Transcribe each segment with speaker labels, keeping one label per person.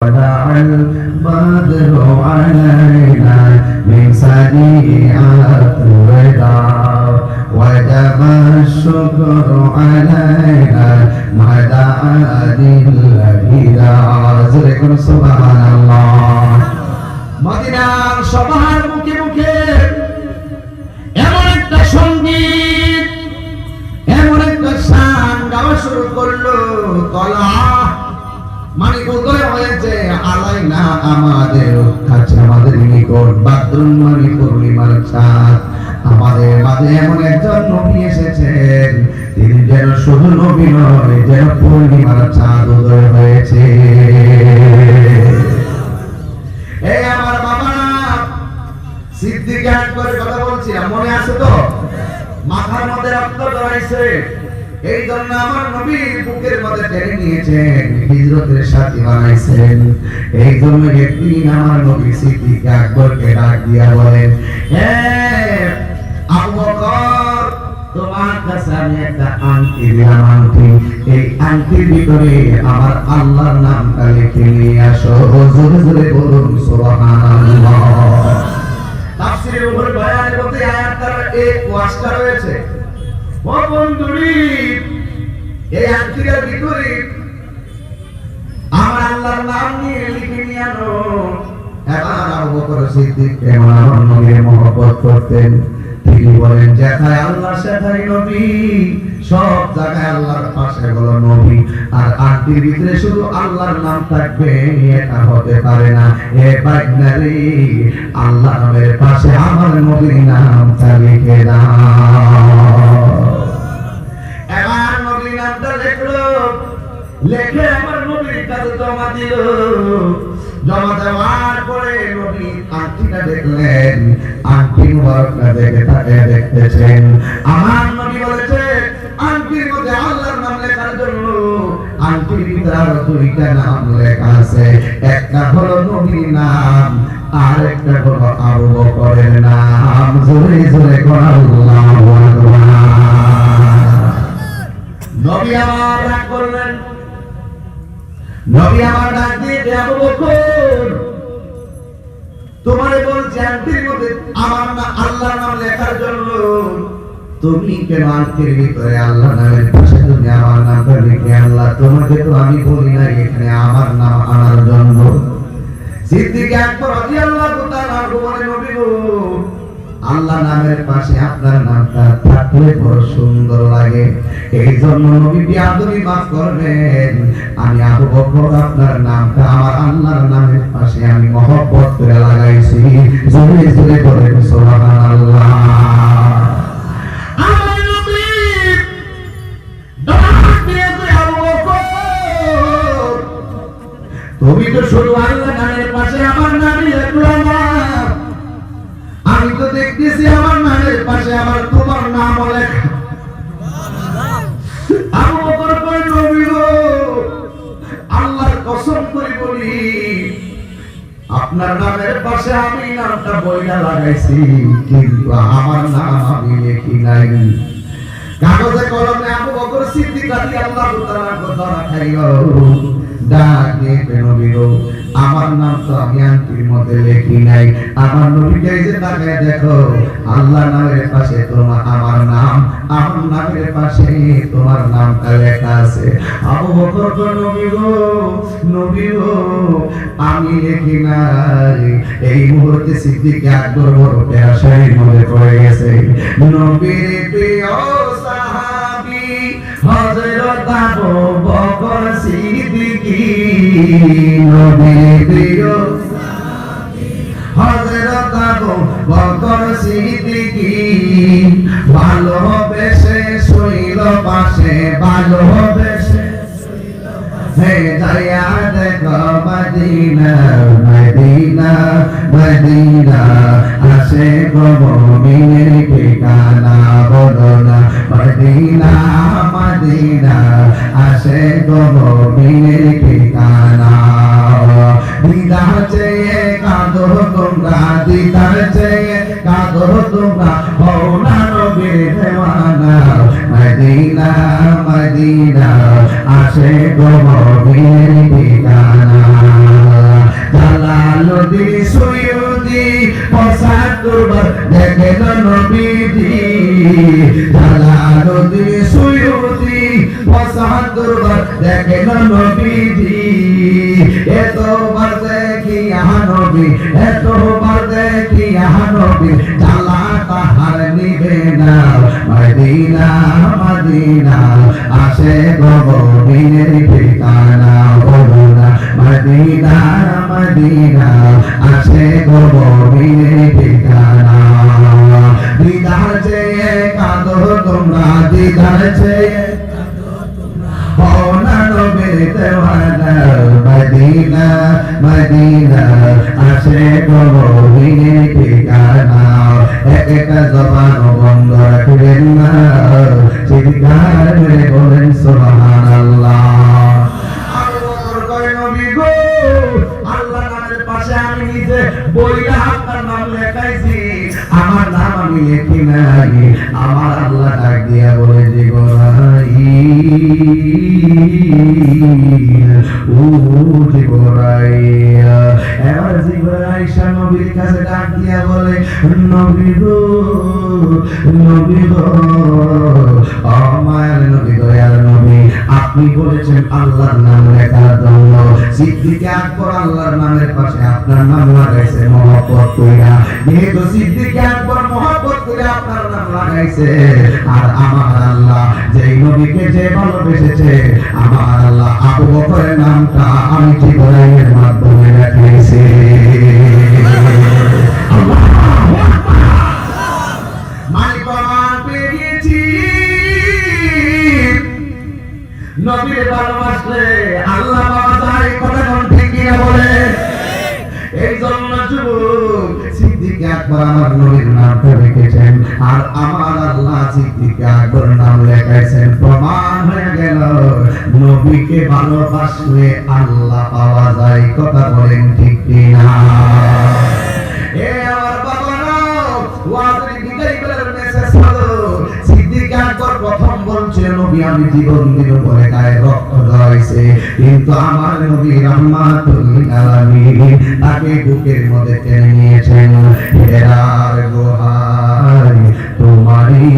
Speaker 1: طلع البدر علينا من سنيعة الوداع وجب الشكر علينا ما دعا للهدى ذكر سبحان الله মদিনার সবার মুখে মুখে এমন একটা সঙ্গীত এমন একটা গান গাওয়া শুরু করলো তলা মানে উদয় হয়েছে আলাইনা আমাদের কাছে আমাদের নিকট বাদরুন মানে পূর্ণিমার চাঁদ আমাদের মাঝে এমন একজন নবী এসেছেন তিনি যেন শুধু নবী নয় যেন পূর্ণিমার চাঁদ উদয় হয়েছে। এই আমার বাবা সিদ্দিক করে কথা বলছিলাম মনে আছে তো মাথার মধ্যে রক্ত জড়াইছে এই জন্য আমার নবীর বুকের মধ্যে টেনে নিয়েছেন হিজরতের সাথী বানাইছেন এই জন্য একদিন আমার নবী সিদ্দিক আকবরকে ডাক দিয়া বলেন হে আবু বকর তোমার কাছে আমি একটা আংটি দিলাম আংটি এই আংটির ভিতরে আমার আল্লাহর নামটা লিখে নিয়ে আসো জোরে জোরে বলুন সুবহানাল্লাহ। তাফসীরের উপর বয়ানের মধ্যে আয়াতটার এই ওয়াজটা রয়েছে ও বন্ধুরি এই আয়াতের ভিতরে আমার আল্লাহর নাম নিয়ে লিখে নিয়ে আনো। এবার আবু বকর সিদ্দিক কেমন আমার নবীর মহব্বত করতেন তিনি বলেন যেখানে আল্লাহ সেখানে নবী সব জায়গায় আল্লাহর পাশে হলো নবী আর আংটির ভিতরে শুধু আল্লাহর নাম থাকবে এটা হতে পারে না এ বাইনারি আল্লাহ নামের পাশে আমার নবীর নামটা লিখে দাও। এবার নবীর নামটা লিখলো লিখে আমার নবীর কাছে জমা দিল জমা দেওয়ার পরে নবী আংটিটা দেখলেন আংটি মুবারকটা দেখে তাকে দেখতেছেন আমার নবী বলেছে আংটির মধ্যে আল্লাহর নাম লেখার জন্য আংটির ভিতরে আরো দুইটা নাম লেখা আছে একটা হলো নবীর নাম আর একটা হলো আবু বকরের নাম জোরে জোরে কোন আল্লাহু আকবার। নবী আমার ডাক করলেন নবী আমার ডাক দিয়ে আবু বকর তোমারে বলছি আংটির মধ্যে আমার নাম আল্লাহর নাম লেখার জন্য তুমি কেন আংটির ভিতরে আল্লাহ নামের পাশে তুমি আমার নামটা লিখে আল্লাহ তোমাকে তো আমি বলি না এখানে আমার নাম আনার জন্য। সিদ্দিক আকবর রাদিয়াল্লাহু তাআলা বলে নবী গো আল্লাহ নামের পাশে আপনার নামটা থাকলে বড় সুন্দর লাগে এই জন্য নবী বিয়াদবি মাফ করবেন আমি আবু বকর আপনার নামটা আমার আল্লাহর নামের পাশে আমি মহব্বত করে লাগাইছি জোরে জোরে বলেন সুবহানাল্লাহ। আমার নবী ডাক দিয়ে আবু বকর তুমি তো শুধু আল্লাহর নামের পাশে আমার নাম লিখলো না আমি তো দেখতেছি আমার নামের পাশে আমার তোমার নাম লেখা। আবু বকর কই নবী গো আল্লাহর কসম করে বলি আপনার নামের পাশে আমি নামটা বইলা লাগাইছি কিন্তু আমার নাম আমি লিখি নাই। কাগজে কলমে আবু বকর সিদ্দিক রাদিয়াল্লাহু তাআলা কথা রাখাইল ডাক দিয়ে নবী গো আমার নাম তো আমি আংটির মধ্যে লিখি নাই আমার নবীকে যে তাকায় দেখো আল্লাহ নামের পাশে তোমার আমার নামের পাশে তোমার নামটা লেখা আছে। আবু বকর নবী গো আমি লিখি নাই। এই মুহূর্তে সিদ্দিক আকবর বড় পেশায় মধ্যে পড়ে গেছে নবীর প্রিয় সাহাবী হযরত আবু বকর সিদ্দিকী নবীর প্রিয় সাহাবী হযরত আবু বকর সিদ্দিকী ভালোবেসে শুইল পাশে ভালোবেসে হে দয়া দেখো মদিনা মদিনা মদিনা আসে গো মুমিনের ঠিকানা বলো না মদিনা মদিনা আসে গো মুমিনের ঠিকানা। দিদার চেয়ে কাঁদো তোমরা দিদার চেয়ে কাঁদো তোমরা হও না নবীর দেওয়ানা মদিনা মদিনা আসে গো মুমিনের ঠিকানা। দরবার দেখেন নবীজি জালালউদ্দিন সুয়ুতি শাহ দরবার দেখেন নবীজি এতবার দেখি নবী এতবার দেখি নবী জালা তাহার নিবে না মদিনা মদিনা আসে গোবিনের ঠিকানা বলুনা মদিনা মদিনা আসে গোবিনের ঠিকানা দিদার চেয়ে কাঁদো তোমরা দিদার চেয়ে মদিনা মদিনা আসে গোবিনের ঠিকানা একটা জবান বন্ধ রাখবেন না চিৎকার করে বলেন সুবহানাল্লাহ। আল্লাহ নামের পাশে আমি নিজে বইটা আপনার নাম লেখাইছি আমার নাম আমি লিখি নাই আমার আল্লাহ ডাক দিয়া বলে নবীর কাছে ডাক দিয়া বলে নবী গো নবী গো আমার নবী দয়াল নবী আপনি বলেছেন আল্লাহর নাম লেখার জন্য সিদ্দিক আকবর আল্লাহর নামের পাশে আপনার নাম লাগাইছে মহব্বত কইরা যেহেতু সিদ্দিক আকবর মহব্বত করে আপনার নাম লাগাইছে আর আমার আল্লাহ যেই নবীকে যে ভালোবেসেছে আমার আল্লাহ আবু বকরের নামটা আমি জিবরাইলের মাধ্যমে লেখাইছি নবীর ভালোবাসলে আল্লাহ পাওয়া যায় কথা কোন ঠিক কিনা বলে এই জন্য যুবক সিদ্দিক আকবর আমার নবীর নামটা লিখেছেন আর আমার আল্লাহ সিদ্দিক আকবর নাম লেখাইছেন প্রমাণ হয়ে গেল নবীকে ভালোবাসলে আল্লাহ পাওয়া যায় কথা বলেন ঠিক কিনা এ আমার বাবারা ওয়াজের বিদায়বেলার মেসেজ হলো সিদ্দিক আকবর প্রথম বলছেন নবী আমি জীবন দিব বলে গায়ে রক্ত ঝরাইছে কিন্তু আমার নবী রাহমাতুল লিল আলামিন তাকে বুকের মধ্যে টেনে নিয়েছেন হেরার গোহাই তোমারই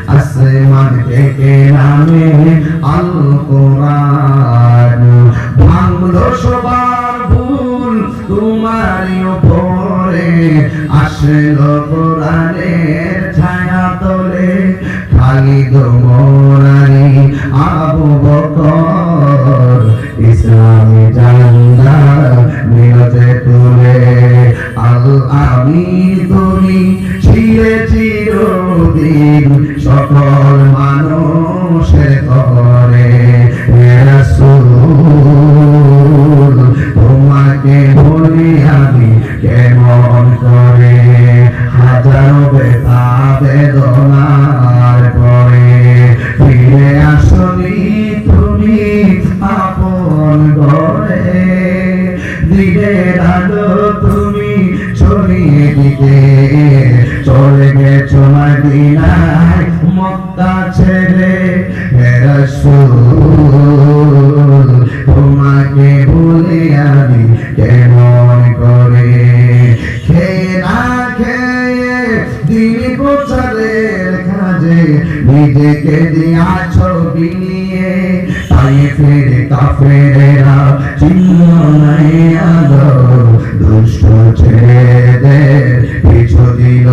Speaker 1: আসমান থেকে নামে আল কোরআন ভাঙলো সবার ভুল তোমারই উপরে আসলো কোরআনের ছায়া তলে খালিদ মোরারি আবু বকর ইসলামী জান্ডা মিলতে তুলে আল আমিন তুমি ছিলে চিরদিন সকল মানুষের করে রাসূল তোমাকে বলি আমি কেমন করে হাজারো ব্যথা বেদনার পরে ফিরে আসনি তুমি আপন ঘরে দিনের আলো তুমি ছড়িয়ে দিতে চলে গেছো মদিনায় মক্কা ছেড়ে হে রাসূল তোমাকে ভুলে আমি কেমন করে খেয়ে না খেয়ে দিন প্রচারের কাজে নিজেকে দিয়াছো বিনিয়ে তাই ফেরে কাফেরেরা চিহ্ন নাই আলো দুষ্ট ছেলেদের পিছু দিল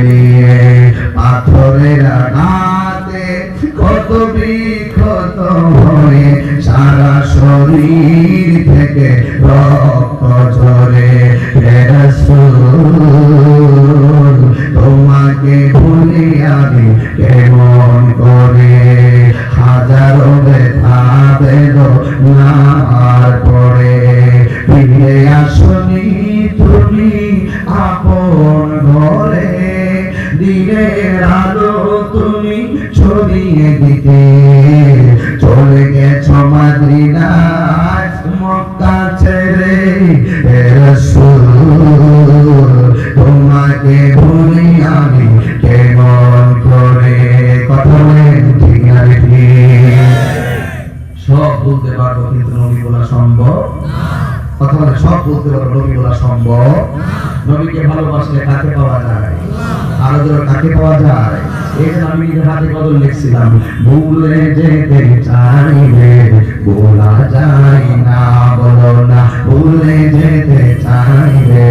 Speaker 1: নিয়ে পাথরের আঘাতে কত বিক্ষত হয়ে সারা শরীর থেকে রক্ত ঝরে হে রাসূল তোমাকে ভুলি আমি কেমন করে হাজারো ব্যথা বেদনার পরে ফিরে আসনি তুমি আপন ঘরে দিনের আলো তুমি ছড়িয়ে দিতে চলে গেছো মদিনায় মক্কা ছেড়ে হে রাসূল তোমাকে ভুলি আমি কেমন করে কথা বলেন ঠিক না ঠিক সব বলতে পারবো কিন্তু নবী বলা সম্ভব না কথা বলে সব বলতে পারবো নবী বলা সম্ভব না নবীকে ভালোবাসলে কাকে পাওয়া যায়? আরো জোরে কাকে পাওয়া যায়? এই যে আমি নিজের হাতে কদম লিখছিলাম, ভুলে যেতে চাইলে বলা যায় না, বলো না ভুলে যেতে চাইলে